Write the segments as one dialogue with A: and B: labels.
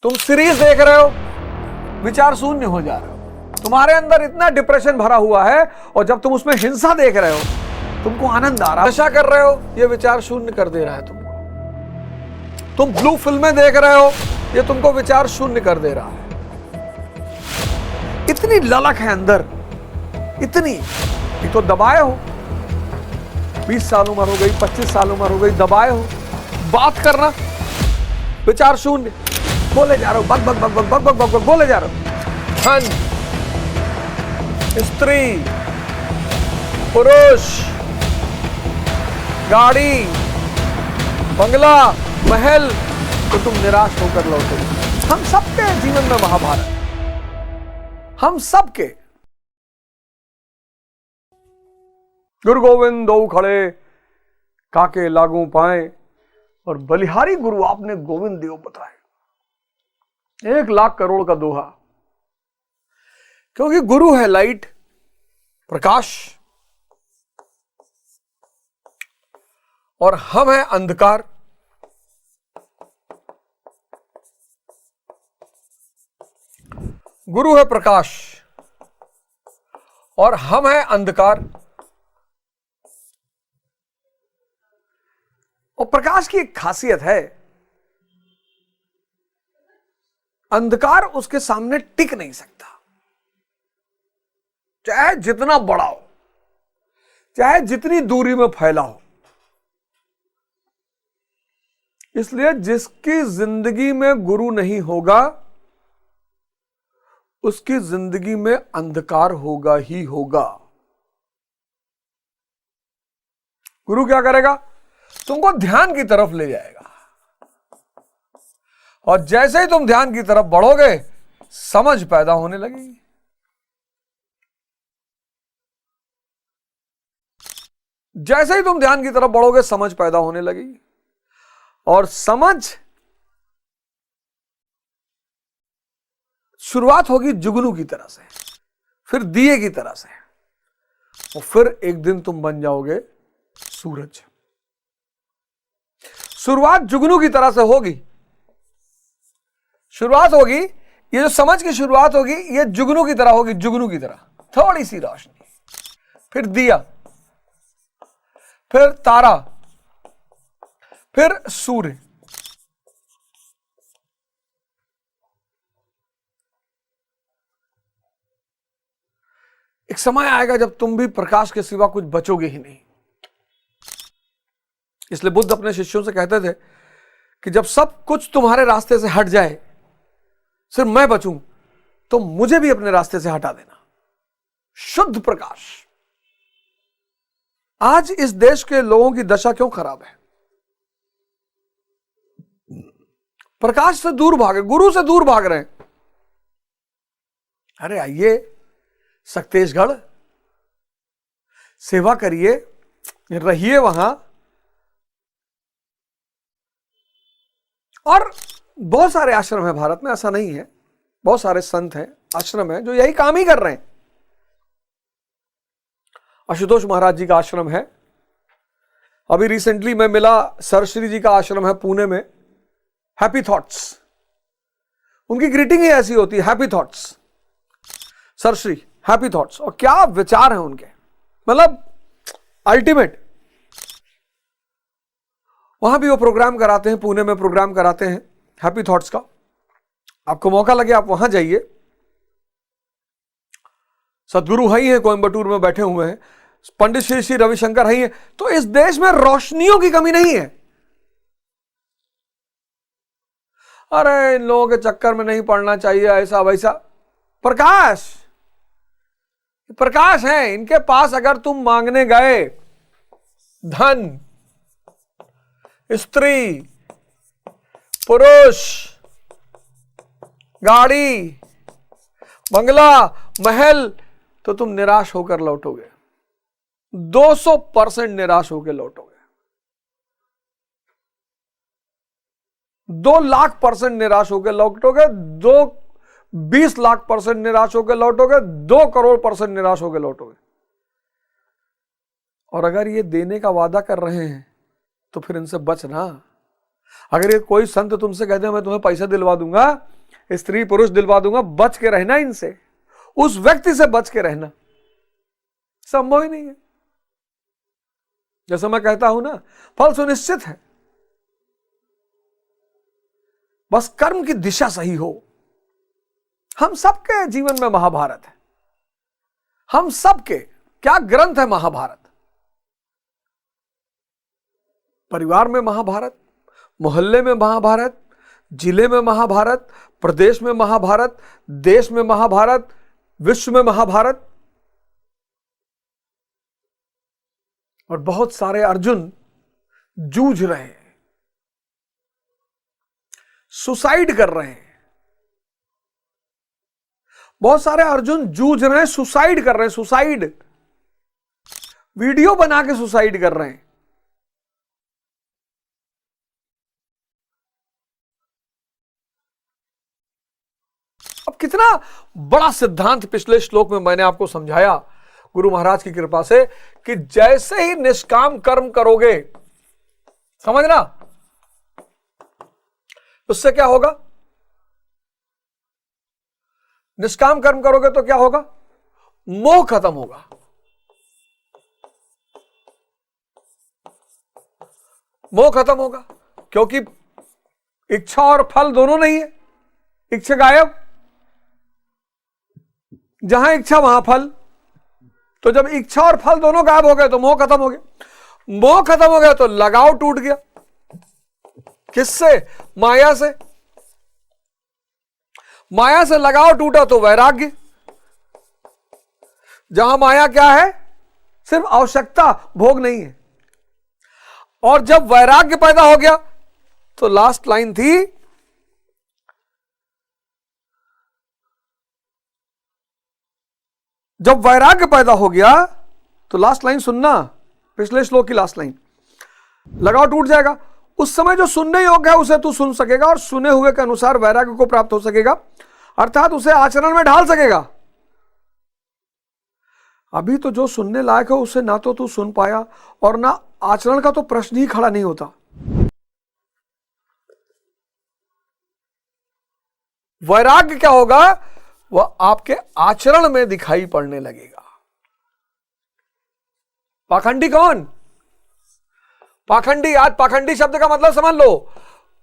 A: तुम सीरीज देख रहे हो, विचार शून्य हो जा रहे हो, तुम्हारे अंदर इतना डिप्रेशन भरा हुआ है, और जब तुम उसमें हिंसा देख रहे हो, तुमको आनंद आ रहा है, नशा कर रहे हो, ये विचार शून्य कर दे रहा है तुमको। तुम ब्लू फिल्में देख रहे हो, ये तुमको विचार शून्य कर दे रहा है। इतनी ललक है अंदर, इतनी, एक तो दबाए हो, 20 साल उम्र हो गई, 25 साल उम्र हो गई, दबाए हो, बात करना विचार शून्य, बोले जा रहे हो, बक बक बक बक बक बक बक बक बोले जा रहे हो। धन, स्त्री, पुरुष, गाड़ी, बंगला, महल, तो तुम निराश होकर लौटोगे। हम सबके जीवन में महाभारत, हम सबके। गुरु गोविंद दो खड़े, काके लागू पाए, और बलिहारी गुरु आपने गोविंद देव बताए। 1 लाख करोड़ का दोहा, क्योंकि गुरु है लाइट, प्रकाश, और हम हैं अंधकार। गुरु है प्रकाश और हम हैं अंधकार। और प्रकाश की एक खासियत है, अंधकार उसके सामने टिक नहीं सकता, चाहे जितना बड़ा हो, चाहे जितनी दूरी में फैला हो। इसलिए जिसकी जिंदगी में गुरु नहीं होगा, उसकी जिंदगी में अंधकार होगा ही होगा। गुरु क्या करेगा? तुमको ध्यान की तरफ ले जाएगा, और जैसे ही तुम ध्यान की तरफ बढ़ोगे, समझ पैदा होने लगेगी। जैसे ही तुम ध्यान की तरफ बढ़ोगे, समझ पैदा होने लगेगी, और समझ शुरुआत होगी जुगनू की तरह से, फिर दिए की तरह से, और फिर एक दिन तुम बन जाओगे सूरज। शुरुआत जुगनू की तरह से होगी, शुरुआत होगी, ये जो समझ की शुरुआत होगी, ये जुगनू की तरह होगी, जुगनू की तरह, थोड़ी सी रोशनी, फिर दिया, फिर तारा, फिर सूर्य। एक समय आएगा जब तुम भी प्रकाश के सिवा कुछ बचोगे ही नहीं। इसलिए बुद्ध अपने शिष्यों से कहते थे कि जब सब कुछ तुम्हारे रास्ते से हट जाए, सिर्फ मैं बचूं, तो मुझे भी अपने रास्ते से हटा देना। शुद्ध प्रकाश। आज इस देश के लोगों की दशा क्यों खराब है? प्रकाश से दूर भागे, गुरु से दूर भाग रहे हैं। अरे आइए सक्तेशगढ़, सेवा करिए, रहिए वहां। और बहुत सारे आश्रम हैं भारत में, ऐसा नहीं है, बहुत सारे संत हैं, आश्रम हैं जो यही काम ही कर रहे हैं। आशुतोष महाराज जी का आश्रम है, अभी रिसेंटली मैं मिला, सरश्री जी का आश्रम है पुणे में, हैप्पी थॉट्स, उनकी ग्रीटिंग ही ऐसी होती है, happy thoughts, Sirshree happy thoughts. और क्या विचार हैं उनके, मतलब अल्टीमेट। वहां भी वो प्रोग्राम कराते हैं, पुणे में प्रोग्राम कराते हैं हैप्पी थॉट्स का। आपको मौका लगे आप वहां जाइए। सदगुरु है ही है, कोयंबटूर में बैठे हुए हैं, पंडित श्री श्री रविशंकर है ही है। तो इस देश में रोशनियों की कमी नहीं है। अरे इन लोगों के चक्कर में नहीं पड़ना चाहिए, ऐसा वैसा। प्रकाश, प्रकाश है इनके पास। अगर तुम मांगने गए धन, स्त्री, पुरुष, गाड़ी, बंगला, महल, तो तुम निराश होकर लौटोगे, 200% निराश होकर लौटोगे, 2,00,000% निराश होकर लौटोगे, 20,00,000% निराश होकर लौटोगे, 2 करोड़% निराश होकर लौटोगे। और अगर ये देने का वादा कर रहे हैं, तो फिर इनसे बचना। अगर ये कोई संत तुमसे कहते हैं मैं तुम्हें पैसा दिलवा दूंगा, स्त्री पुरुष दिलवा दूंगा, बच के रहना इनसे, उस व्यक्ति से बच के रहना, संभव ही नहीं है। जैसा मैं कहता हूं ना, फल सुनिश्चित है, बस कर्म की दिशा सही हो। हम सबके जीवन में महाभारत है, हम सबके क्या ग्रंथ है महाभारत। परिवार में महाभारत, मोहल्ले में महाभारत, जिले में महाभारत, प्रदेश में महाभारत, देश में महाभारत, विश्व में महाभारत। और बहुत सारे अर्जुन जूझ रहे हैं, सुसाइड कर रहे हैं, बहुत सारे अर्जुन जूझ रहे हैं, सुसाइड कर रहे हैं, सुसाइड वीडियो बना के सुसाइड कर रहे हैं। अब कितना बड़ा सिद्धांत पिछले श्लोक में मैंने आपको समझाया गुरु महाराज की कृपा से, कि जैसे ही निष्काम कर्म करोगे, समझना, उससे क्या होगा? निष्काम कर्म करोगे तो क्या होगा? मोह खत्म होगा। मोह खत्म होगा, क्योंकि इच्छा और फल दोनों नहीं है, इच्छा गायब, जहां इच्छा वहां फल। तो जब इच्छा और फल दोनों गायब हो गए तो मोह खत्म हो गया। मोह खत्म हो गया तो लगाव टूट गया। किससे? माया से। माया से लगाव टूटा तो वैराग्य। जहां माया क्या है? सिर्फ आवश्यकता, भोग नहीं है। और जब वैराग्य पैदा हो गया तो लास्ट लाइन थी, जब वैराग्य पैदा हो गया तो लास्ट लाइन सुनना, पिछले श्लोक की लास्ट लाइन, लगाव टूट जाएगा। उस समय जो सुनने योग्य है उसे तू सुन सकेगा और सुने हुए के अनुसार वैराग्य को प्राप्त हो सकेगा, अर्थात उसे आचरण में ढाल सकेगा। अभी तो जो सुनने लायक है उसे ना तो तू सुन पाया और ना आचरण का तो प्रश्न ही खड़ा नहीं होता। वैराग्य क्या होगा? वह आपके आचरण में दिखाई पड़ने लगेगा। पाखंडी कौन? पाखंडी, आज पाखंडी शब्द का मतलब समझ लो।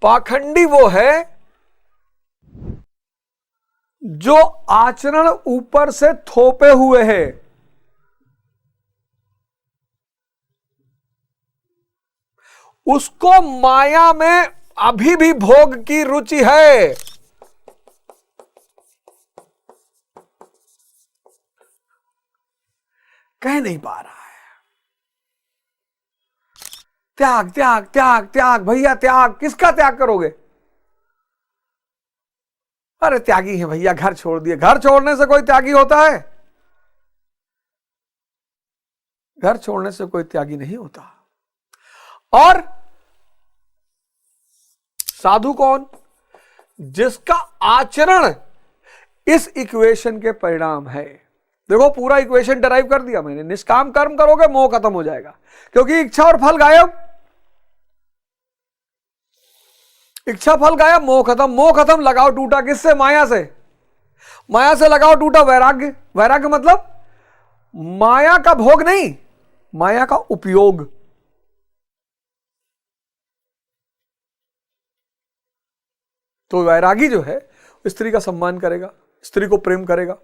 A: पाखंडी वो है जो आचरण ऊपर से थोपे हुए है। उसको माया में अभी भी भोग की रुचि है। कह नहीं पा रहा है। त्याग त्याग त्याग त्याग, भैया त्याग। किसका त्याग करोगे? अरे त्यागी है भैया, घर छोड़ दिए। घर छोड़ने से कोई त्यागी होता है? घर छोड़ने से कोई त्यागी नहीं होता। और साधु कौन? जिसका आचरण इस इक्वेशन के परिणाम है। देखो, पूरा इक्वेशन डराइव कर दिया मैंने। निष्काम कर्म करोगे, मोह खत्म हो जाएगा, क्योंकि इच्छा और फल गायब। इच्छा फल गायब, मोह खत्म। मोह खत्म, लगाव टूटा। किससे? माया से। माया से लगाव टूटा, वैराग्य। वैराग्य मतलब माया का भोग नहीं, माया का उपयोग। तो वैरागी जो है स्त्री का सम्मान करेगा, स्त्री को प्रेम करेगा।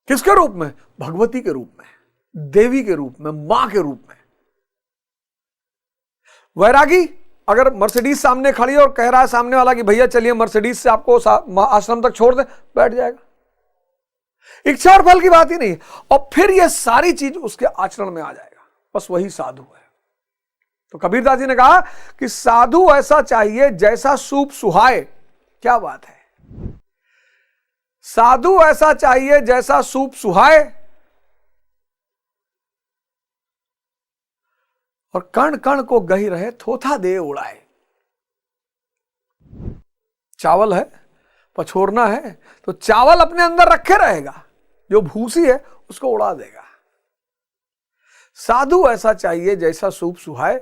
A: किसके रूप में? भगवती के रूप में, देवी के रूप में, मां के रूप में। वैरागी अगर मर्सिडीज सामने खड़ी और कह रहा है सामने वाला कि भैया चलिए मर्सिडीज से आपको आश्रम तक छोड़ दे, बैठ जाएगा। इच्छा और फल की बात ही नहीं। और फिर यह सारी चीज उसके आचरण में आ जाएगा। बस वही साधु है। तो कबीरदास जी ने कहा कि साधु ऐसा चाहिए जैसा सूप सुहाए। क्या बात है! साधु ऐसा चाहिए जैसा सूप सुहाए और कण कण को गही रहे, थोथा दे उड़ाए। चावल है, पछोरना है, तो चावल अपने अंदर रखे रहेगा, जो भूसी है उसको उड़ा देगा। साधु ऐसा चाहिए जैसा सूप सुहाए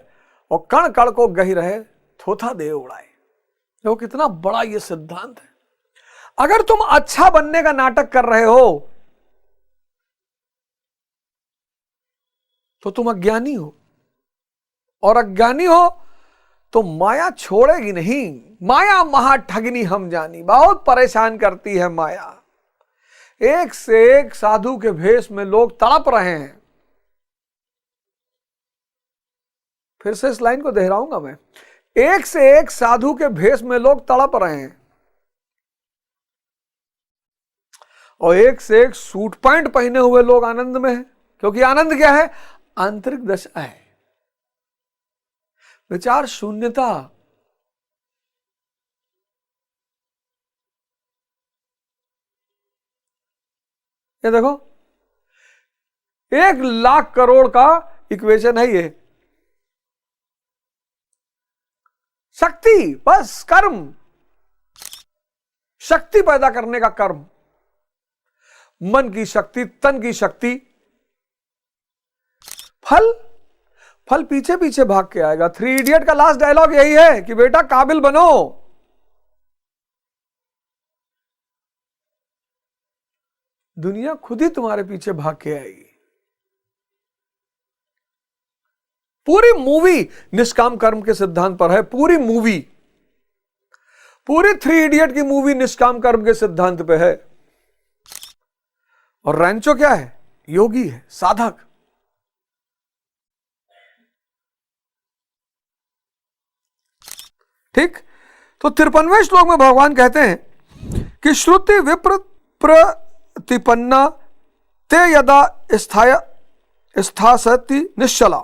A: और कण कण को गही रहे थोथा दे उड़ाए। देखो कितना बड़ा ये सिद्धांत है। अगर तुम अच्छा बनने का नाटक कर रहे हो तो तुम अज्ञानी हो, और अज्ञानी हो तो माया छोड़ेगी नहीं। माया महा ठगनी हम जानी, बहुत परेशान करती है माया। एक से एक साधु के भेष में लोग तड़प रहे हैं। फिर से इस लाइन को दोहराऊंगा मैं, एक से एक साधु के भेष में लोग तड़प रहे हैं, और एक से एक सूट पैंट पहने हुए लोग आनंद में हैं। क्योंकि आनंद क्या है? आंतरिक दशा है, विचार शून्यता। ये देखो 1,00,000 करोड़ का इक्वेशन है ये। शक्ति, बस कर्म, शक्ति पैदा करने का कर्म, मन की शक्ति, तन की शक्ति। फल, फल पीछे पीछे भाग के आएगा। 3 इडियट का लास्ट डायलॉग यही है कि बेटा काबिल बनो। दुनिया खुद ही तुम्हारे पीछे भाग के आएगी। पूरी मूवी निष्काम कर्म के सिद्धांत पर है। पूरी मूवी, पूरी 3 इडियट की मूवी निष्काम कर्म के सिद्धांत पे है। और रैंचो क्या है? योगी है, साधक। ठीक, तो 53वें श्लोक में भगवान कहते हैं कि श्रुति विप्र प्रतिपन्ना ते यदा स्थासति निश्चला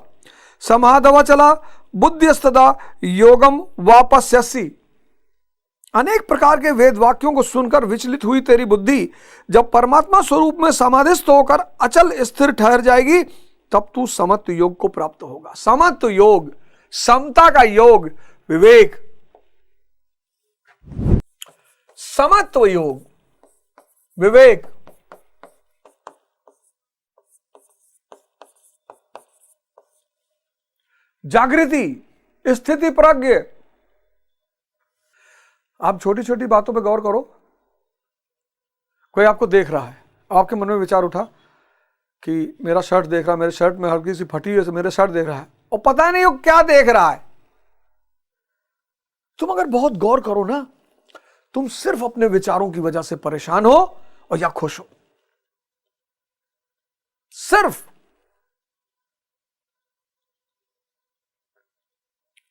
A: समाधवचला बुद्धिस्तदा योगम वापस्यसि। अनेक प्रकार के वेद वाक्यों को सुनकर विचलित हुई तेरी बुद्धि जब परमात्मा स्वरूप में समाधिस्थ होकर अचल स्थिर ठहर जाएगी, तब तू समत्व योग को प्राप्त होगा। समत्व योग, समता का योग, विवेक। समत्व योग, विवेक, जागृति, स्थिति प्रज्ञ। आप छोटी छोटी बातों पे गौर करो। कोई आपको देख रहा है, आपके मन में विचार उठा कि मेरा शर्ट देख रहा है, मेरे शर्ट में हल्की सी फटी हुई है, मेरे शर्ट देख रहा है, और पता नहीं वो क्या देख रहा है। तुम अगर बहुत गौर करो ना, तुम सिर्फ अपने विचारों की वजह से परेशान हो और या खुश हो। सिर्फ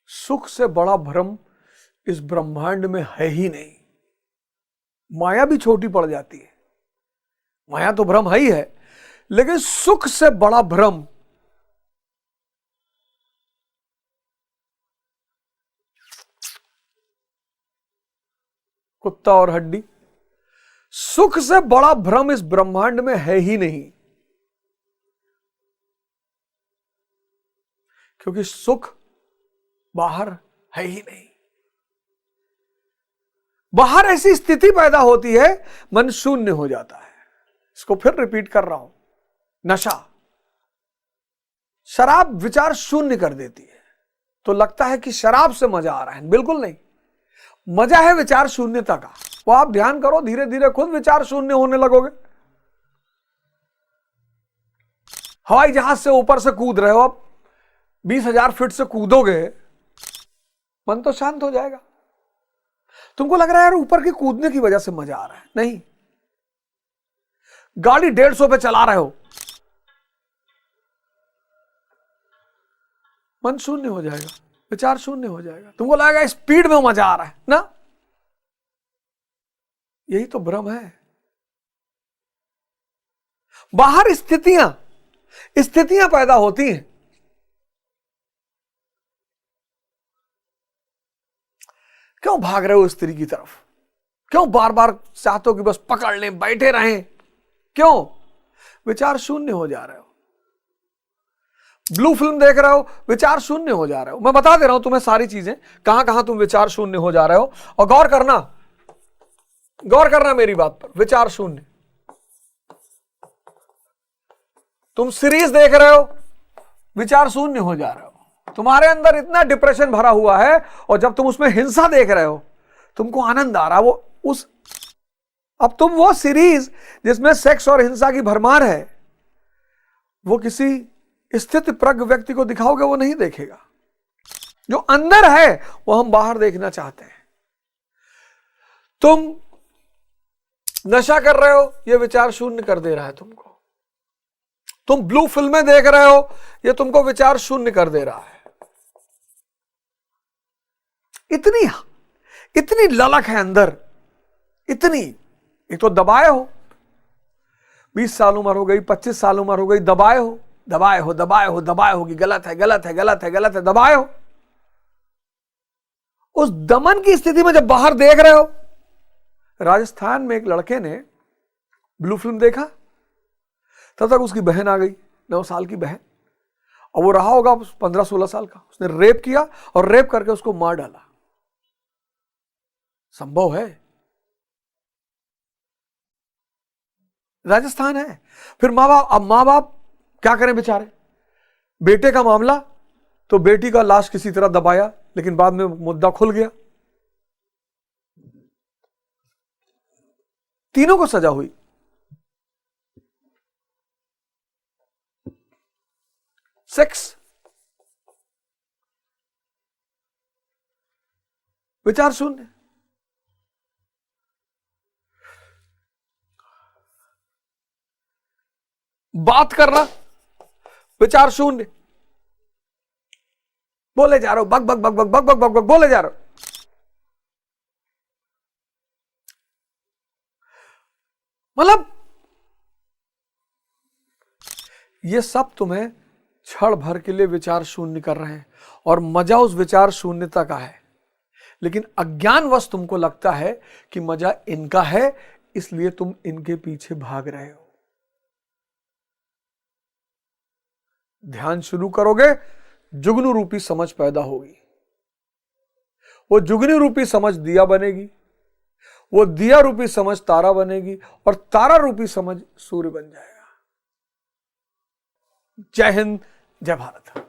A: सुख से बड़ा भ्रम इस ब्रह्मांड में है ही नहीं। माया भी छोटी पड़ जाती है, माया तो भ्रम है ही है, लेकिन सुख से बड़ा भ्रम कुत्ता और हड्डी। सुख से बड़ा भ्रम इस ब्रह्मांड में है ही नहीं, क्योंकि सुख बाहर है ही नहीं। बाहर ऐसी स्थिति पैदा होती है, मन शून्य हो जाता है। इसको फिर रिपीट कर रहा हूं, नशा, शराब विचार शून्य कर देती है। तो लगता है कि शराब से मजा आ रहा है, बिल्कुल नहीं। मजा है विचार शून्यता का। वो आप ध्यान करो, धीरे धीरे खुद विचार शून्य होने लगोगे। हवाई जहाज से ऊपर से कूद रहे हो, आप 20,000 फीट से कूदोगे, मन तो शांत हो जाएगा। तुमको लग रहा है यार ऊपर के कूदने की वजह से मजा आ रहा है, नहीं। गाड़ी 150 पे चला रहे हो, मन शून्य हो जाएगा, विचार शून्य हो जाएगा। तुमको लगेगा स्पीड में मजा आ रहा है ना। यही तो भ्रम है। बाहर स्थितियां पैदा होती हैं। क्यों भाग रहे हो स्त्री की तरफ? क्यों बार बार चाहते हो कि बस पकड़ लें, बैठे रहें? क्यों? विचार शून्य हो जा रहे हो। ब्लू फिल्म देख रहे हो, विचार शून्य हो जा रहे हो। मैं बता दे रहा हूं तुम्हें सारी चीजें, कहां कहां तुम विचार शून्य हो जा रहे हो। और गौर करना मेरी बात पर। विचार शून्य। तुम सीरीज देख रहे हो, विचार शून्य हो जा रहे हो। तुम्हारे अंदर इतना डिप्रेशन भरा हुआ है और जब तुम उसमें हिंसा देख रहे हो तुमको आनंद आ रहा, अब तुम वो सीरीज जिसमें सेक्स और हिंसा की भरमार है वो किसी स्थित प्रज्ञ व्यक्ति को दिखाओगे वो नहीं देखेगा। जो अंदर है वो हम बाहर देखना चाहते हैं। तुम नशा कर रहे हो, ये विचार शून्य कर दे रहा है तुमको। तुम ब्लू फिल्में देख रहे हो, ये तुमको विचार शून्य कर दे रहा है। इतनी ललक है अंदर, इतनी। एक तो दबाए हो, 20 साल उम्र हो गई, 25 साल उम्र हो गई, दबाए हो कि गलत है, दबाए हो। उस दमन की स्थिति में जब बाहर देख रहे हो, राजस्थान में एक लड़के ने ब्लू फिल्म देखा, तब तक उसकी बहन आ गई, 9 साल की बहन, और वो रहा होगा 15-16 साल का। उसने रेप किया और रेप करके उसको मार डाला। संभव है, राजस्थान है। फिर माँ बाप क्या करें बेचारे। बेटे का मामला तो बेटी का लाश किसी तरह दबाया, लेकिन बाद में मुद्दा खुल गया, तीनों को सजा हुई। सेक्स, विचार शून्य। बात करना, विचार शून्य। बोले जा रहे हो, बक बक बक बक बक बक बक बक बोले जा रहे हो। मतलब ये सब तुम्हें क्षण भर के लिए विचार शून्य कर रहे हैं, और मजा उस विचार शून्यता का है। लेकिन अज्ञानवश तुमको लगता है कि मजा इनका है, इसलिए तुम इनके पीछे भाग रहे हो। ध्यान शुरू करोगे, जुगनू रूपी समझ पैदा होगी। वो जुगनू रूपी समझ दिया बनेगी, वो दिया रूपी समझ तारा बनेगी, और तारा रूपी समझ सूर्य बन जाएगा। जय हिंद, जय भारत।